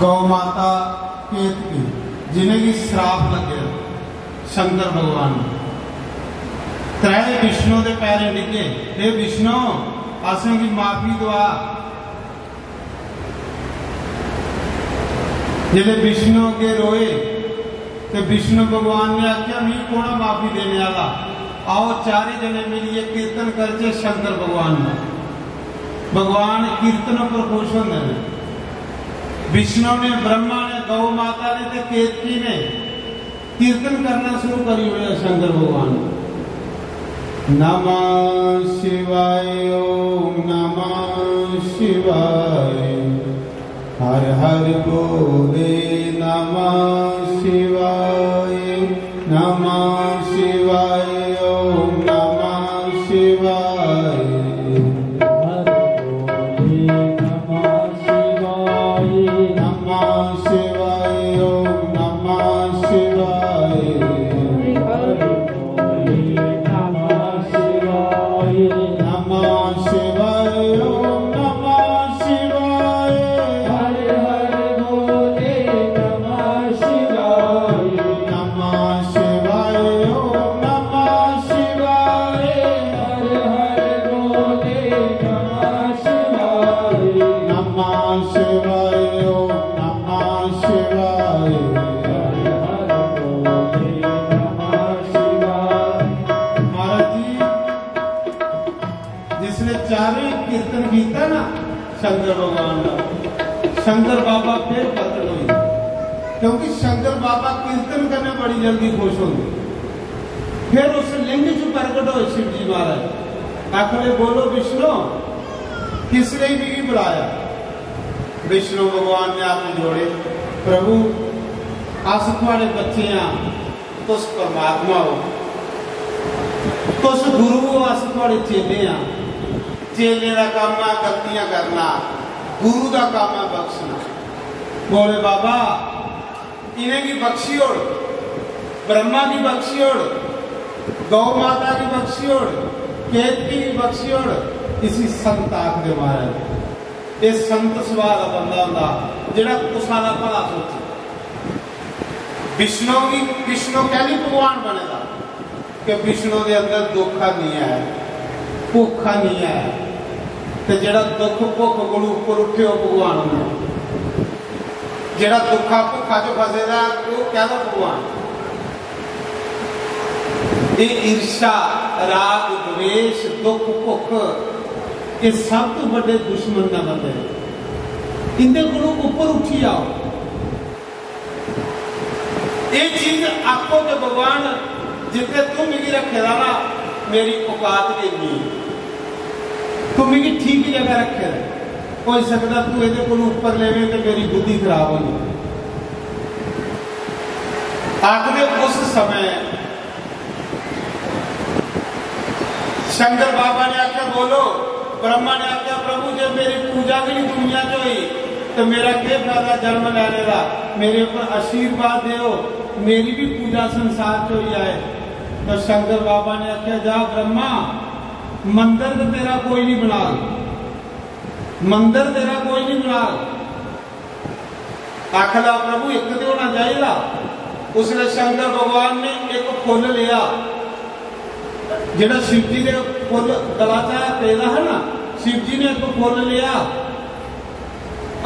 गौ माता केतकी जिन्हें की श्राप लगे शंकर भगवान त्रय विष्णु के पैरे डिगे, हे विष्णु असें की माफी दुआ। जिले विष्णु के रोए तो विष्णु भगवान ने आख्या मैं कौन माफी देने वाला, आओ चारे जने मिलिए कीर्तन करके शंकर भगवान ने। भगवान कीर्तन पर खुश होंगे। विष्णु ने, ब्रह्मा ने, गौ माता ने ते केतकी ने कीर्तन करना शुरू करी हुए शंकर भगवान। नमः शिवाय ओम नमः शिवाय, हर हर बोले नमः शिवाय, नमः शिवाय ओम नमः शिवाय, हर बोले नमः शिवाय, नमः शिवाय ओम नमः शिवाय, हर बोले नमः शिवाय, नमः शिवाय ओम नमः शिवाय, कीर्तन किया ना शंकर भगवान का, शंकर बाबा फिर प्रकट हुई, क्योंकि शंकर बाबा कीर्तन करने बड़ी जल्दी खुश होंगे। फिर उस लिंग च प्रकट हो शिव जी महाराज, आखिर बोलो विष्णु किस लिए भी बुलाया। विष्णु भगवान ने हाथ जोड़े, प्रभु अस थोड़े बच्चे हाँ, तुस परमात्मा हो, तुस गुरु हो, अस थोड़े चेले हाँ। चेले का काम है गलतियां करना, गुरु का काम है बख्शना। बोले बाबा इन्हें की बख्शी ओढ़, ब्रह्मा की बख्शी ओढ़, गौ माता की बख्शी ओढ़, केतकी की बख्शी ओढ़, इसी संत आखदे महाराज। ये संत सुभाव का बंदा होंदा जिहड़ा तुसां दा भला सोचे। विष्णु कहनी भगवान बनेगा कि विष्णु के अंदर दुखा नहीं है, भुखा नहीं है, तो जेड़ा दुख भुख कोल उपर उठे हो भगवान होंदा। जेड़ा दुखा भुखा जो फसेगा वो कहदा भगवान। ये ईर्षा, राग, द्वेष, दुख, भुख ये सब तो बड़े दुश्मन ना बने। इनके कोलों ऊपर उठी आओ। ये चीज आपको के भगवान जितने तुम मिगी रखेगा ना, मेरी औकात के नहीं, तू मिगी ठीक जगह रखे। हो सकता तू ये को ऊपर लेवे तो मेरी बुद्धि खराब होगी। आखिर उस समय शंकर बाबा ने आख्या बोलो, ब्रह्मा ने आख्या प्रभु जब मेरी पूजा भी नहीं दुनिया जो ही तो मेरा क्या फायदा जन्म लेने का, मेरे ऊपर आशीर्वाद दो, मेरी भी पूजा संसार जो ही आए। तो शंकर बाबा ने आख्या जा ब्रह्मा मंदिर तो तेरा कोई नहीं बना, मंदिर तेरा कोई नहीं बना। आखला प्रभु एक तो होना चाहिए। उसने शंकर भगवान ने एक फुल लिया, जेड़ा शिव जी ने फुल गलाचा पेदा है ना, शिव जी ने एक फुल लिया,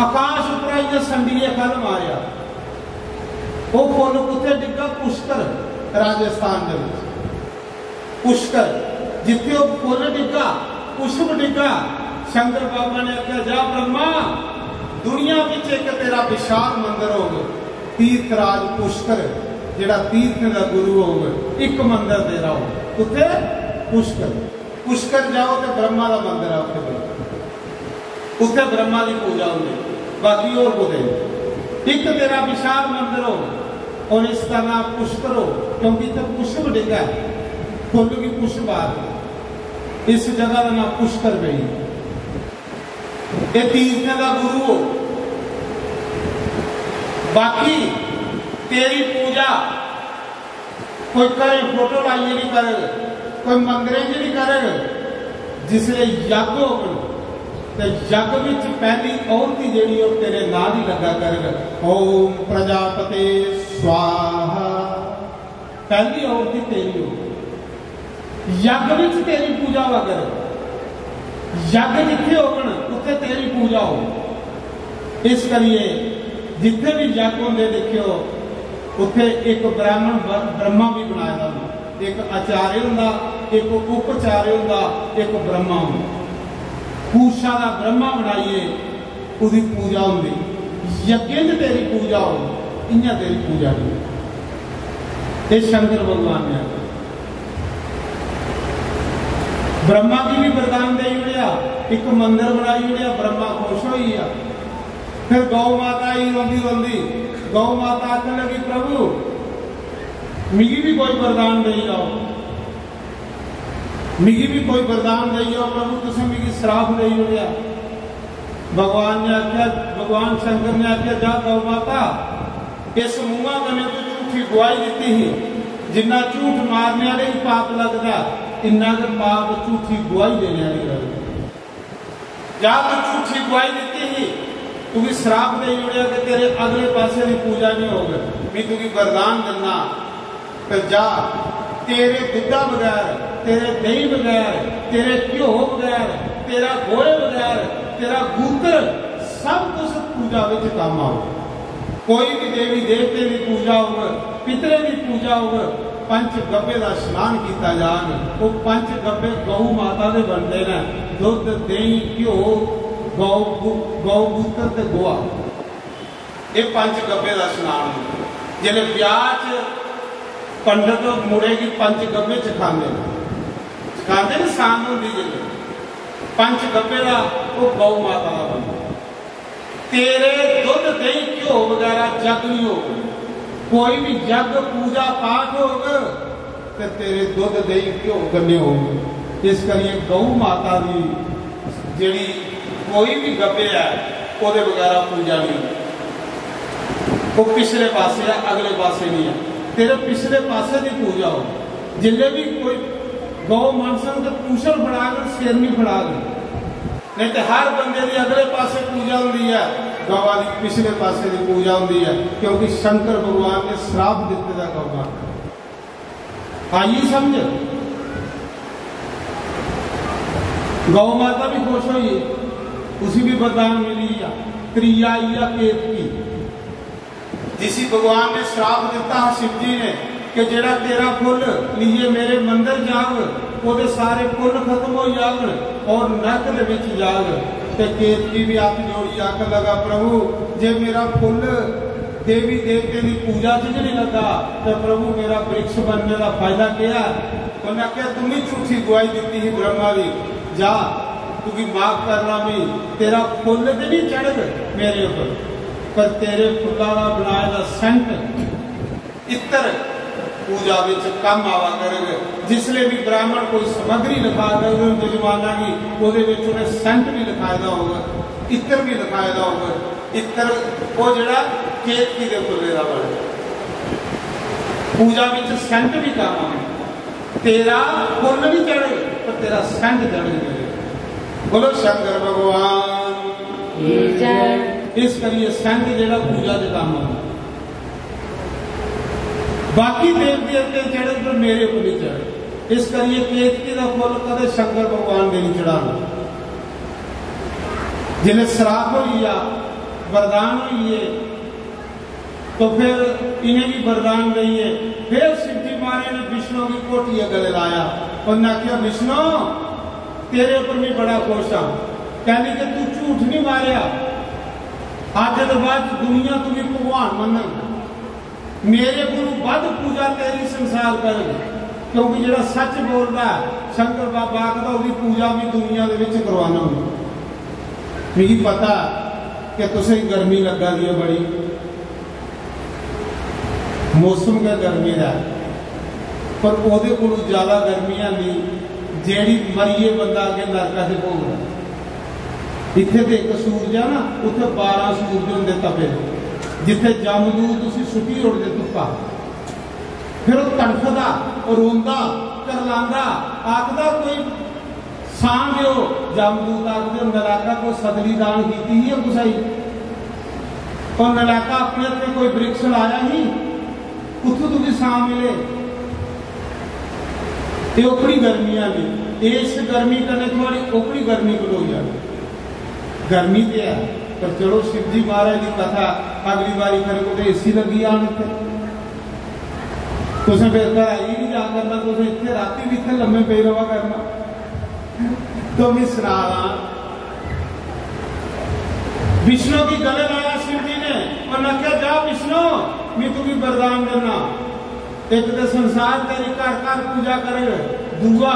आकाश उपर संडीए खल मारिया। वो फुल कुत्ते डिग्गा? पुष्कर राजस्थान के पुष्कर, जिथे वो फुल डिग्गा पुष्प डिग्गा। शंकर बाबा ने आख्या जा ब्रह्मा दुनिया में एक तेरा विशाल मंदिर होगा, तीर्थराज पुष्कर जेड़ा तीर्थ का गुरु होगा, एक मंदिर तेरा हो। उथे पुष्कर, पुष्कर जाओ तो ब्रह्मा का मंदिर है, उथे ब्रह्मा की पूजा होगी, बाकी और को एक तेरा विशाल मंदिर हो और इसका नाम पुष्कर हो, क्योंकि इतना पुष्प डिगा है, फुल की पुष्प आदि, इस जगह का नाम पुष्कर गई। ये तीर्थ का गुरु हो, बाकी तेरी पूजा कोई करे फोटो लाइए नहीं करेगा, कोई मंदिर नहीं करेगा, जिसलिए यज्ञ हो ते जग विच पहली औरती जिहड़ी ओ तेरे नाल ही लगा कर ओम प्रजापते स्वाहा। पहली औरती तेरी हो, यज्ञ विच तेरी पूजा वगर, यज्ञ जिथे होगन उत्थे तेरी पूजा हो। इस करिए जिथे भी यज्ञ होंदे देखियो उत्थे एक ब्राह्मण ब्रह्मा भी बनाया जाता, एक आचार्य हुंदा, एक उपचार्य हुंदा, एक ब्रह्मा हुंदा। पूषा का ब्रह्मा बनाइए उसकी पूजा होंदी, यज्ञ च तेरी पूजा हो, इयां तेरी पूजा नहीं। ये शंकर भगवान ने ब्रह्मा की भी वरदान दे उड़िया, एक मंदिर बनाई उड़िया, ब्रह्मा खुश हो गया। फिर गौ माता ही रोंदी रोंदी, गौ माता आखने लगी प्रभु मिगी भी कोई वरदान दे जाओ, मिगी भी कोई वरदान दे जाओ प्रभु, तुसें मिगी श्राप दे उड़िया। भगवान ने आख्या, भगवान शंकर ने आख्या जा गौ माता इस मुंहा कने तू झूठी गवाही दी ही, जिन्ना झूठ मारने वाले ही पाप लगता इन्ना के पाप झूठी गवाही देने वाली लगती। जा तू झूठी गवाही दी ही, तू भी श्राप दे उड़िया कि तेरे अगले पासे की पूजा नहीं होगी, मैं तुझे वरदान देना। फिर जा तेरे दुधा बगैर, तेरे दही बगैर, तेरे घ्यो बगैर, तेरा गोहे बगैर, तेरा गूत्र सब कुछ पूजा में काम आओ। कोई भी देवी देवते की पूजा हो, पितरे की पूजा हो, पंच गब्बे का स्नान किया जान। वो पंच गब्बे गऊ माता के बनते हैं, दुध दही घ्यो गौमूत्र ते गोहा, ये पंच गब्बे का स्नान। जिले ब्याह पंडित मुड़े की पंच गब्बे च खाते खाते सांग होंगी, जिले पंच गब्बे का वो गौ माता का बनता। तेरे दुध दही घ्यो वगैरह जग नहीं हो, कोई भी जग पूजा पाठ होगा तो तेरे दुध दही घ्यो गन्ने होंगे। इस करिए गौ माता की जिहड़ी कोई भी गब्बे है वो वगैरह पूजा नहीं, वो पिछले पासे है, अगले पासे नहीं है। तेरे पिछले पासे की पूजा हो। जिले भी कोई गौ मानसन तो पूछल फड़ा कर सिर नहीं फड़ा गए, नहीं तो हर बंदे की अगले पासे पूजा होती है, गवा की पिछले पासे की पूजा होती है, क्योंकि शंकर भगवान ने श्राप दिते दा गौ माता। आइए समझ, गौ माता भी खुश हुई, उसी भी वरदान मिली है। क्रिया केत की, जिसी भगवान ने श्राप दिता शिव जी ने कि जेड़ा तेरा फुल लीए मेरे मंदिर जाग, वो सारे फुल खत्म हो जाग और नरक दे विच जाग। ते केतकी भी हाथ जोड़ी आख लगा प्रभु जे मेरा फुल देवी देवते की पूजा च नहीं लगा तो प्रभु मेरा वृक्ष बनने का फायदा क्या। उन्हें आख्या तुम ही झूठी गवाही दी ही ब्रह्मा की, जा तू भी माफ करना भी, तेरा फुल तो नहीं चढ़ मेरे ऊपर, पर तेरे फुल्ला का बनाया सेंट इत्र पूजा विच कम आवा करेगा। जिसले भी ब्राह्मण कोई सामग्री लिखा देगा जजमाना की, वो सेंट भी लिखाया होगा, इत्र भी लिखाया होगा। इत्र वो जड़ा केतकी के फुले का बने, पूजा विच सेंट भी काम आए। तेरा फुल नहीं चढ़े पर तेरा सेंट चढ़े। बोलो शंकर भगवान। इस करिए सेंट जड़ा पूजा के काम आए, बाकी देव देवते चढ़े पर मेरे को नहीं चढ़े। इस करिए केतकी का फुल कदे शंकर भगवान ने नहीं चढ़ाना। जिन्हें श्राप हो लिया, वरदान हुई है, तो फिर इन्हें भी वरदान दईए। फिर शिव जी महाराज ने विष्णु की कोठी गले लाया, उन्हें आख्या विष्णु तेरे ऊपर भी बड़ा खुश हाँ, कहने कि तू झूठ नहीं मारिया, अज के बाद दुनिया तू भी भगवान मन, मेरे को वध पूजा तेरी संसार करेगी, क्योंकि जो सच बोलता शंकर बाबा आखदा उसकी पूजा भी दुनिया के करवाना होगी। मुझे पता कि तुसें गर्मी लगा दी है बड़ी, मौसम का गर्मी है, पर ओदे कोल ज्यादा गर्मियां नहीं जेड़ी मरिए बंदा अगे नरका से भोग रहा। इत्थे तो एक सूरज है ना, उत्थे 12 सूरज होंदे तपे, जिथे जमदूत तुसी सुटी उड़दे धुप्पा, फिर वो तड़फदा रोंदा करलांदा आखदा कोई सांभ्यो जमदूत आखदे नलायका कोई सदली दान की ही गुसाई और नलायका अपने ते कोई वृक्ष लाया ही उथों तुझे सांभ मिले ते ओकड़ी गर्मियां भी इस गर्मी कने थोड़ी ओकड़ी गर्मी को हो जाए गर्मी तो है पर चलो शिव जी महाराज की कथा अगली बारी करे को तो एसी लगी आने थे तुसें फिर घर आई नहीं जा करना तुसें इतने राती भी इतने लम्बे पे रहा करना तो मैं सुना रहा विष्णु की गले लाया शिव जी ने और न क्या जा विष्णु मैं तुम्हें वरदान देना एक तो संसार तेरी घर घर पूजा करे दूआ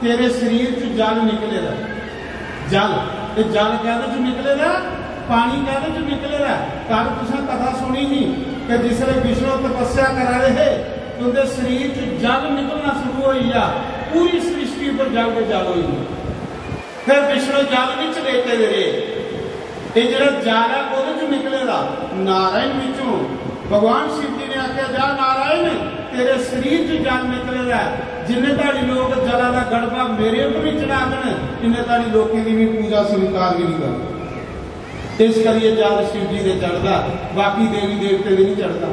तेरे शरीर च जल निकलेगा जल ये जल कहते जो निकलेगा पानी कहते जो निकलेगा कल तुसें कथा सुनी ही कि जिसले विष्णु तपस्या करा रहे उनके शरीर च जल निकलना शुरू हो गया पूरी सृष्टि पर जल के जल हुई फिर विष्णु जल विच लेटे रहे ये जो जल है वो निकलेगा नारायण विचों भगवान शिव जी ने आख्या जा नारायण तेरे शरीर च जल निकलेगा जिन्ने ताड़ी लोग जला का गड़बा मेरे ऊपर ही चढ़ा देन इन्ने ताड़ी लोगों की भी पूजा स्वीकार भी नहीं करते इस करिए जल शिव जी ने चढ़ता बाकी देवी देवते नहीं चढ़ता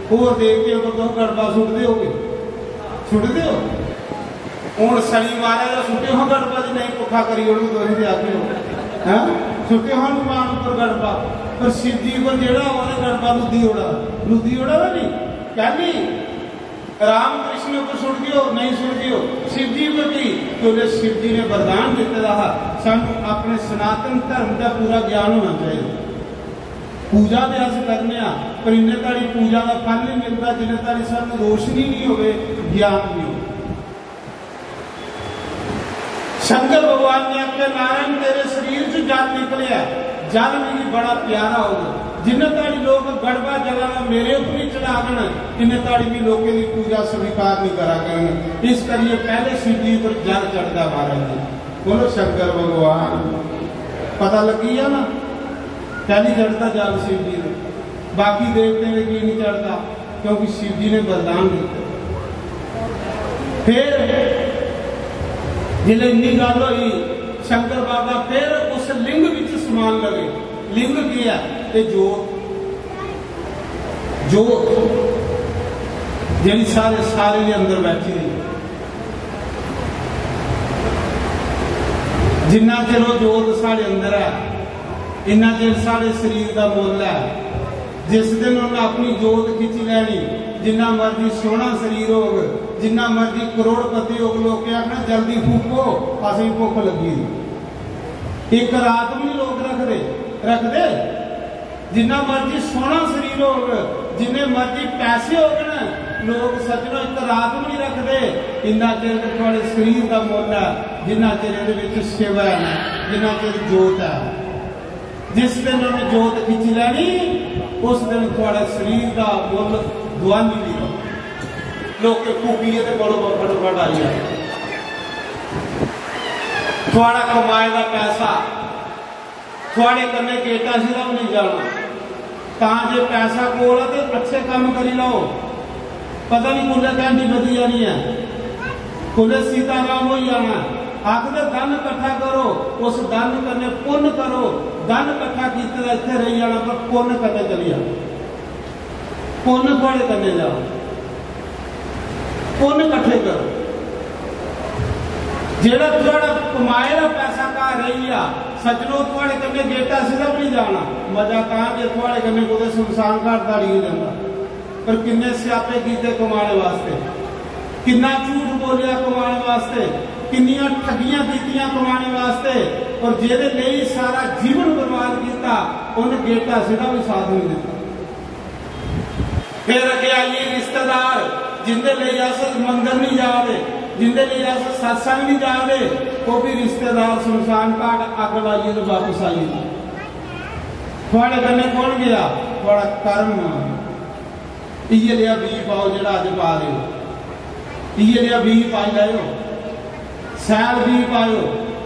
होर देवते को तो गड़बा सुटते हो हूँ शनि महाराज का सुटे हो गड़बा जी नहीं भुखा करी दोरी आके हो सुटे हो हनुमान पर गड़बा पर शिव जी पर जेड़ा उन्हें गड़बा लुद्दी ओड़ा ना नहीं कहनी राम कृष्ण पर सुट दियो नहीं सुट दियो शिव जी पर भी क्योंकि शिव जी ने वरदान दिता रहा सानू अपने सनातन धर्म का पूरा ज्ञान होना चाहिए पूजा तो अस करने पर इन्ने ताड़ी पूजा का फल नहीं मिलता जिन्हें ताड़ी सानू रोशनी नहीं होवे ज्ञान नहीं हो शंकर भगवान ने आख्या नारायण तेरे शरीर च जल निकलिया जल भी बड़ा प्यारा होगा जिन्हें ताड़ी लोग गड़बा जलाना मेरे ऊपर ही चढ़ा देन इन्हें ताड़ी भी लोगों की पूजा स्वीकार नहीं करा करेंगे इस करिए पहले शिव जी पर जल चढ़ता महाराज जी बोलो शंकर भगवान पता लगी है ना पहली चढ़ता जल शिव जी ने बाकी देवते में की नहीं चढ़ता क्योंकि शिव जी ने वरदान दिया फिर जिले इन्नी गल हुई शंकर बाबा फिर उस लिंग विच समान लगे लिंग की है ते जोत जी सारे के अंदर बैठी रही जिन्ना चिर वो जोत साढ़े अंदर है इन्ना चिर साढ़े शरीर का मुल है जिस दिन उन्हें अपनी जोत खिंची लैनी जिन्ना मर्जी सोहना शरीर होग जिन्ना मर्जी करोड़पति होग लोग क्या आखना जल्दी फूको असें भुख लगी एक रात भी लोग रखते जिन्ना मर्जी सोहना शरीर होग जिन्ने मर्जी पैसे होगन लोग सचनो एक रात भी नहीं रखते इन्ना चिर थोड़े शरीर का मुल है जिन्ना चिर ये शिव है जिन्ना चिर जोत है जिस दिन उन्हें जोत खिंची लैनी उस दिन थोड़ा शरीर का मुल दुआनी नहीं लोग फूकीए तो बड़ो फटोफट आई जाए थोड़ा कमाए का पैसा थोड़े कन्ने गेटा सिर्फ नहीं जाना जो पैसा कोल है तो अच्छे काम करी लो पता नहीं कुल्ले कैंडी बदी जानी है कुल्ले सीताराम हो जाना आखिर धन इकट्ठा करो उस धन कन्ने पुण्य करो धन इकट्ठा किए इतने रही जाना पर पुण्य करने चली जाओ पुण्य थोड़े करने जाओ पुण्य इकट्ठे करो जेड़ा थोड़ा कमाए का पैसा घर रही आ सचनो थोड़े कन्ने गेटा सिर्फ नहीं जाना मजा कहा थोड़े कन्ने कोई सुनसान घर दाड़ी हो जाता पर किन्ने स्यापे कीते कमाने वास्ते किन्ना झूठ बोलिया कमाने वास्ते किन्नियां ठगियां कीतियां कमाने वास्ते और जेदे लिए सारा जीवन बर्बाद किया उन्हें गेटा सिर्फ भी साथ नहीं दिता फिर अगे आइए रिश्तेदार जिंदे लिए अस मंदिर नहीं जाते जिंदे लिए अस सत्संग नहीं जाते वो भी रिश्तेदार सुनसान घाट अग लाइए तो वापस आइए थोड़े कन्ने कौन गया थोड़ा कर्म इये लिया बीज पाओ जो अज पा रहे हो इये लिया बीज पाई लाओ सैल बीज पाओ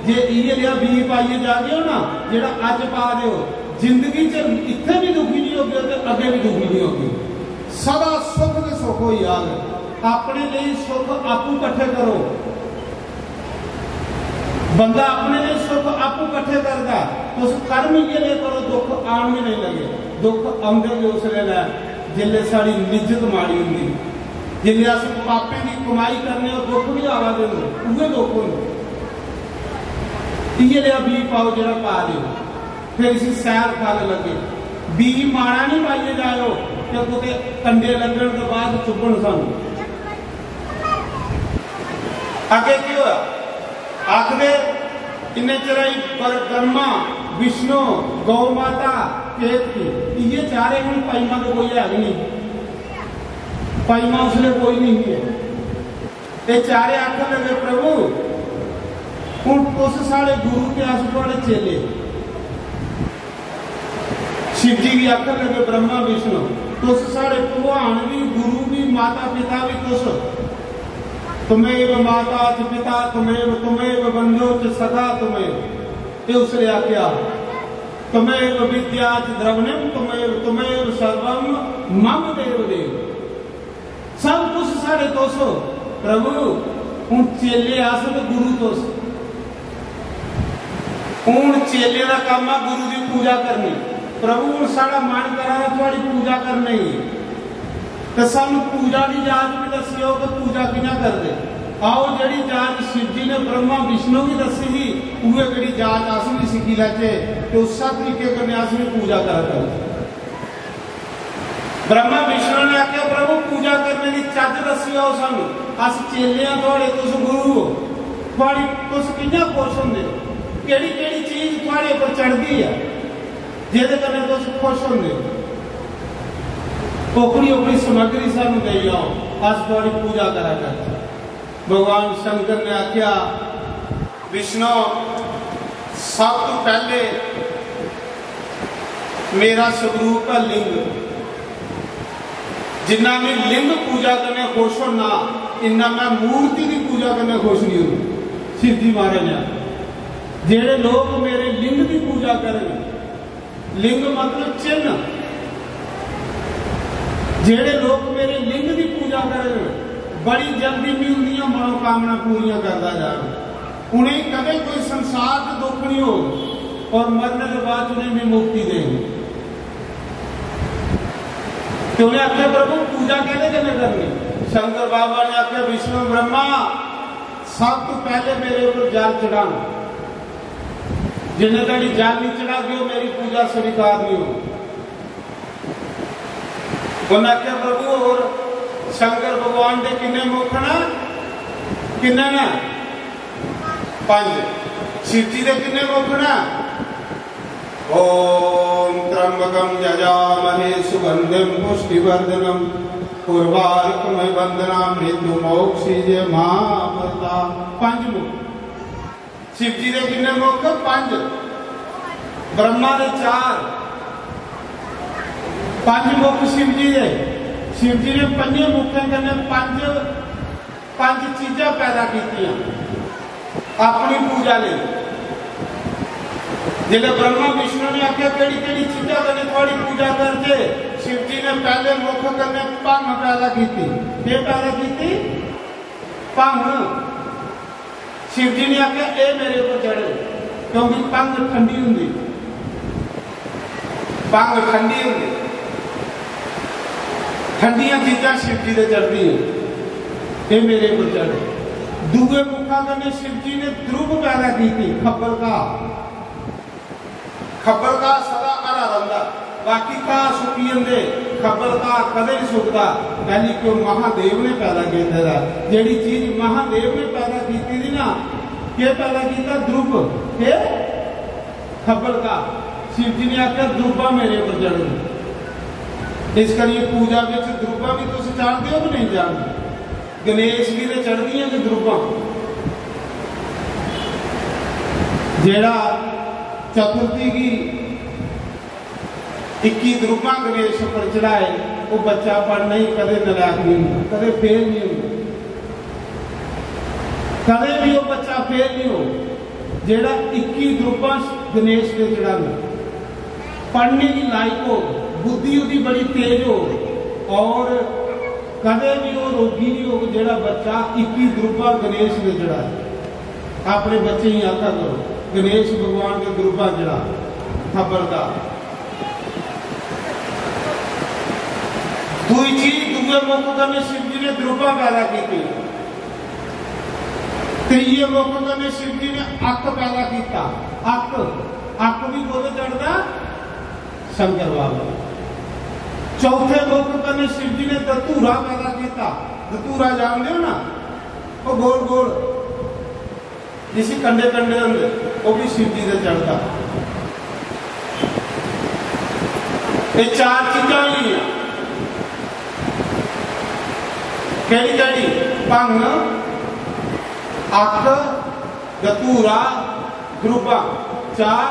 जे इये लिया बीज पाइए जागे हो ना जो अज पा रहे हो जिंदगी च इतने भी दुखी नहीं होगी तो अगे भी दुखी नहीं होगी सदा सुख के सुख हो याद अपने लिए सुख आपू इकट्ठे करो बंदा अपने लिए सुख आपू कट्ठे करता, तो उस कर्म ये लिए करो दुख आन भी नहीं लगे। दुख आंदे भी उस वेले जिले साड़ी निजत माड़ी होंगी, जिले अस पापे की कमाई करने और दुख भी आवा देंगे, उहे दुख होंगे। ये लिया बी पाओ जरा पा दो, फिर इसी सैर फल लगे। बी माड़ा नहीं पाइए जाओ कि कुछ कंडे लगने के बाद चुभन सानू। आगे की होया आखदे इन्ने चिराई पर ब्रह्मा विष्णु गौ माता केतकी ये चारे हम पाइमा तो कोई है नहीं, पाइमा उसने कोई नहीं है। ये चारे आखर लगे प्रभु हूं तुस साढ़े गुरु के अस थोड़े चेले। शिव जी भी आखर लगे ब्रह्मा विष्णु तुस साढ़े भगवान भी गुरु भी माता पिता भी तुस। तुम्हें माता च पिता तुम्हें बंधु च सखा तुम्हें उसने आख्या। तुम्हें विद्या च द्रवणम तुम्हें सर्वम मम देव देव। सब कुछ साढ़े दोसो प्रभु हूं चेले आस गुरु तुस। हूं चेले का काम है गुरु की पूजा करनी। प्रभु हूं साड़ा मन करा थोड़ी पूजा करनी तो सानू पूजा की जांच भी दसी हो कि पूजा किना कर दे। आओ जड़ी जांच शिव जी ने ब्रह्मा विष्णु की दसी ही उहे जड़ी जांच अस भी सीखी लैचे तो उस तरीके कने अस भी पूजा कर। ब्रह्मा विष्णु ने आख्या प्रभु पूजा करने की चज दसी आओ सानू अस चेले आ थोड़े तुस गुरु हो थोड़ी तुस कियां खुश होंदे हो केड़ी केड़ी चीज थोड़े उपर चढ़दी है जेदे कने तुस खुश होंदे हो। ओपरी ओपरी सामग्री सानू दे आओ अस थोड़ी पूजा करा कर। भगवान शंकर ने आख्या विष्णु सब तो पहले मेरा स्वरूप है लिंग। जिन्ना मैं लिंग पूजा करने खुश होना इन्ना मैं मूर्ति की पूजा करने खुश नहीं हूं। शिव जी महाराज ने जेड़े लोग मेरे लिंग की पूजा करें, लिंग मतलब चिन्ह, जेड़े लोग मेरे लिंग की पूजा करें बड़ी जल्दी भी उनकी मनोकामना पूरी करता जाए। उन्हें कभी कोई संसार से दुख नहीं हो और मरने के बाद उन्हें भी मुक्ति देंगे। तो उन्हें आख्या प्रभु पूजा कहने के करनी। शंकर बाबा ने आख्या विष्णु ब्रह्मा सब तो पहले मेरे ऊपर जल चढ़ाना। जिन्हें तड़ी जल नहीं चढ़ा गयो मेरी पूजा स्वीकार नहीं हो। उन्हें आख्या प्रभु और शंकर भगवान के किन्ने मुख ना किन्ने ना 5। शिव जी के किन्ने मुख ना ओम त्र्यंबकम यजामहे सुगंधिम पुष्टिवर्धनम उर्वारुकमय वंदना मृत्यु मोक्षिजे महामृता। 5 मुख शिव जी के किन्ने मुख 5। ब्रह्मा ने 4। 5 मुख शिव जी ने 5 मुखों कने 5 चीजा पैदा की अपनी पूजा ले। जिले ब्रह्मा विष्णु ने आख्या केड़ी केड़ी चीजा कने थोड़ी पूजा करके शिव जी ने पहले मुख कने भंग पैदा की। पैदा की भंग। शिव जी ने आख्या ए मेरे ऊपर चढ़े क्योंकि भंग ठंडी होंगी, भंग ठंडी होंगी। ठंडिया चीजा शिव जी ने चढ़ती है मेरे को चढ़े। दूए मुखा कने शिव जी ने ध्रुव पैदा की खब्बल का। खब्बल का सदा हरा रंदा बाकी का सुकी जंदे खब्बल का कदे नहीं सुकता। पहली क्यों महादेव ने पैदा किया। जेड़ी चीज महादेव ने पैदा की थी ना के पैदा किया ध्रुव के खब्बल का। शिव जी ने आख्या ध्रुवा मेरे ऊपर चढ़। इस करिए पूजा में ध्रुवा भी तुम जानते हो कि नहीं जानते। गणेश जी ने चढ़ दी ध्रुवा। जेड़ा चतुर्थी की 21 ध्रुवा गणेश पर चढ़ाए वो बच्चा पढ़ना ही कदे नलायक नहीं होता, कदे फेल नहीं होता, कदे भी वो बच्चा फेल नहीं हो। जेड़ा 21 ध्रुवा गणेश ने चढ़ाना पढ़ने की लायक हो, बुद्धि उसकी बड़ी तेज हो और कदे भी वो रोगी नहीं हो। जेड़ा बच्चा 21 ध्रुवा गणेश ने चढ़ाए अपने बच्चे ही आखा करो गणेश भगवान के ग्रुपा जड़ा खबरदार। दूई चीज दूसरे मौके करने शिव जी ने द्रुपा पैदा की। तीजे मौके करने शिव जी ने अक पैदा किया। अक भी बोले चढ़ता शंकर बाबा। चौथे मौके करने शिव जी ने धतूरा पैदा किया। धतूरा जानते हो ना, वो गोल गोल जिसी कंडे कंडे होंगे वो भी शिव जी से चढ़ता। ये चार चीजा ही है। केड़ी केड़ी? भंग, अक, धतूरा, द्रुपा, चार।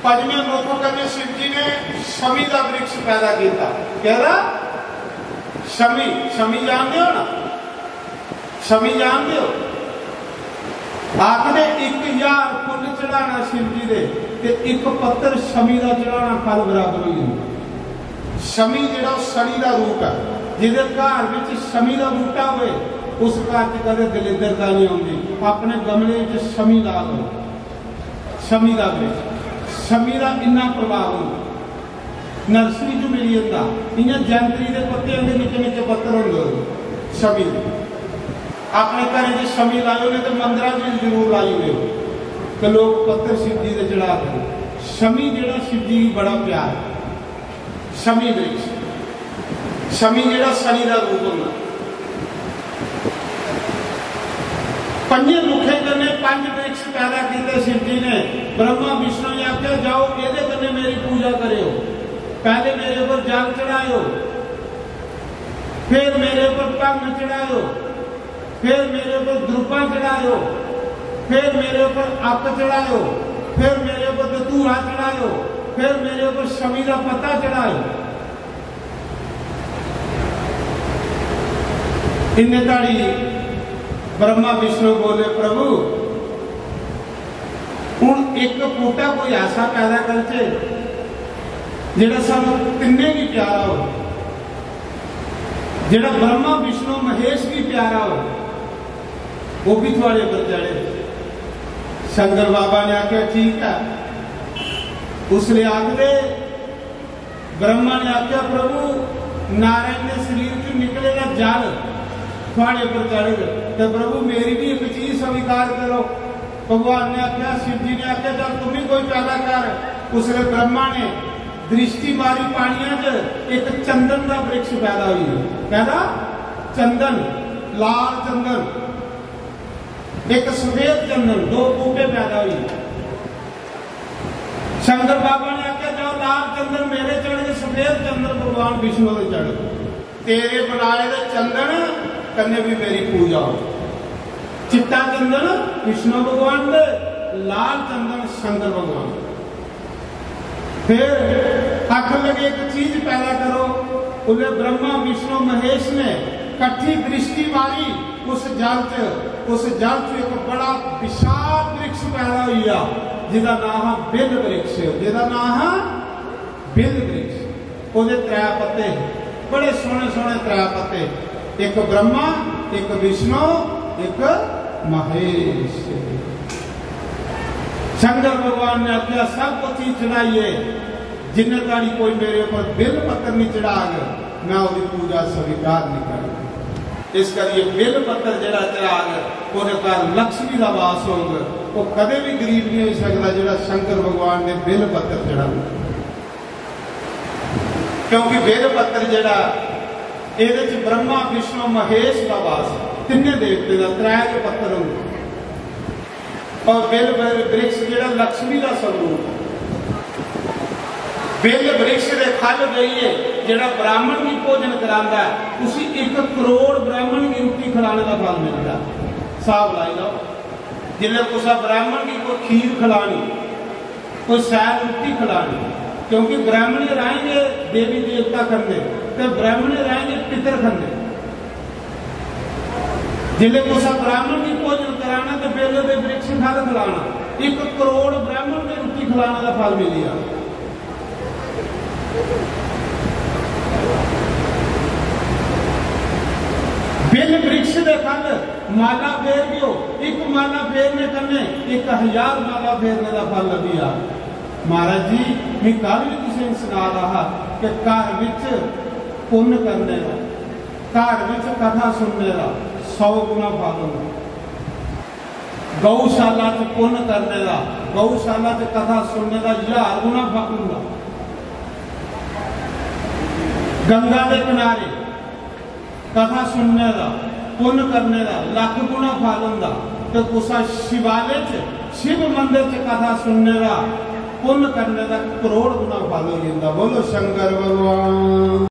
पंजवें मौके करने शिव जी ने शमी का वृक्ष पैदा किया। कहता शमी, शमी जानते हो ना? शमी जानते हो? आखने 1000 फुल चढ़ाना शिव जी दे ते एक पत्थर शमी का चढ़ाना फल बराबर हो जाता। शमी जिहड़ा शनि का रूप है, जिहदे घर विच शमी का बूटा होए उस घर च कदे दलिद्रता नहीं आउंदी। अपने गमले च शमी ला लो, शमी का वृक्ष। शमी का इन्ना प्रभाव होंदा, नर्सरी चो मिल जाता। इयां जंतरी के पत्ते होंगे, निक्के निक्के पत्तर होंगे शमी दे। अपने घर च शमी लाओ ने तो मंदिर में जरूर लाई हो कि लोग पत्थर शिव जी से चढ़ा दें। शमी जिहड़ा शिव जी बड़ा प्यार है। शमी वृक्ष, शमी जिहड़ा शनि का रूप होंदा। पंजे मुखे कन्ने 5 वृक्ष पैदा किए शिव जी ने। ब्रह्मा विष्णु ने आख्या जाओ ये कन्ने मेरी पूजा करियो। पहले मेरे ऊपर जल चढ़ायो, फिर मेरे ऊपर भंग चढ़ायो, फिर मेरे ऊपर द्रुपा चढ़ायो, फिर मेरे ऊपर अक चढ़ायो, फिर मेरे ऊपर धतूरा चढ़ायो, फिर मेरे ऊपर शमी का पत्ता चढ़ायो। इन्ने ताड़ी ब्रह्मा विष्णु बोले प्रभु हुण एक बूटा कोई ऐसा पैदा करचे जिहड़ा सानू तिन्ने भी प्यारा हो, जिहड़ा ब्रह्मा विष्णु महेश भी प्यारा हो, वो भी थोड़े पर चढ़े। शंकर बाबा ने आख्या ठीक है। उसने आखदे ब्रह्मा ने आख्या प्रभु नारायण के शरीर चो निकलेगा जल थोड़े पर चढ़ेगा, तो प्रभु मेरी भी एक चीज स्वीकार करो। भगवान ने आख्या, शिव जी ने आख्या चल तुम ही कोई पैदा कर। उसने ब्रह्मा ने दृष्टि मारी पानिया च, एक चंदन का वृक्ष पैदा हुई। कहता चंदन, लाल चंदन, एक सफेद चंदन, 2 बूटे पैदा हुई। शंकर बाबा ने आख्या जाओ लाल चंदन मेरे चढ़ गए, सफेद चंदन भगवान विष्णु के चढ़ गए। तेरे बनाए दे चंदन कन्ने भी मेरी पूजा हो। चिट्टा चंदन विष्णु भगवान दे, लाल चंदन शंकर भगवान। फिर आखिर लगे एक चीज पैदा करो। उन्हें ब्रह्मा विष्णु महेश ने कट्ठी दृष्टि मारी उस जल च एक बड़ा विशाल वृक्ष पैदा हुआ जिसका नाम है बिल वृक्ष। जिसका नाम है बिल वृक्ष। वो 3 पत्ते बड़े सोहने सोहने 3 पत्ते, एक ब्रह्मा, एक विष्णु, एक महेश। शंकर भगवान ने आख्या सब कुछ ही चढ़ाइए, जिन्हें ताड़ी कोई मेरे ऊपर बिल पत्थर नहीं चढ़ा गया मैं उसकी पूजा स्वीकार नहीं करूंगा। इस करिए बिल पत्थर जरा चढ़ा गया वो घर लक्ष्मी का वास होगा। वो कदे भी गरीब नहीं हो सकता जो शंकर भगवान ने बिल पत्थर चढ़ा, क्योंकि बिल पत्थर जरा ये ब्रह्मा विष्णु महेश का वास, 3 देवते का 3 पत्थर होंगे। और बिल वृक्ष जो लक्ष्मी का स्वरूप। बिल वृक्ष के फल देइए जो ब्राह्मण भी भोजन करांदा है उसी 1 करोड़ ब्राह्मण की रोटी खिलाने का फल मिलता। हिसाब लाई लो, जिन्हें कुछ ब्राह्मण की कोई खीर खिलानी, कोई सैर रोटी खिलानी, क्योंकि ब्राह्मण रहेंगे देवी देवता खंदे, तो ब्राह्मण रहेंगे पितर खंदे। जिले कुछ ब्राह्मण की भोजन कराना तो बेले के वृक्ष फल खिलाना, 1 करोड़ ब्राह्मण की रोटी खिलाने का फल मिलिया। बिल वृक्ष के फल माला फेर दियो, एक माला फेरने कन्ने 1000 माला फेरने का फल लभिया। महाराज जी मैं कल भी तुसें सुना रहा कि घर विच पुण्य करने का, घर विच कथा सुनने का 100 गुना फल होंदा। गौशाला च पुण्य करने का, गौशाला च कथा सुनने का 1000 गुना फल होंदा। गंगा के किनारे कथा सुनने का, पुण्य करने का 1,00,000 गुना फल होंदा। तो कुसा शिवालय च, शिव मंदिर च कथा सुनने का, पुण्य करने का 1 करोड़ गुना फल हो जाता। बोलो शंकर भगवान।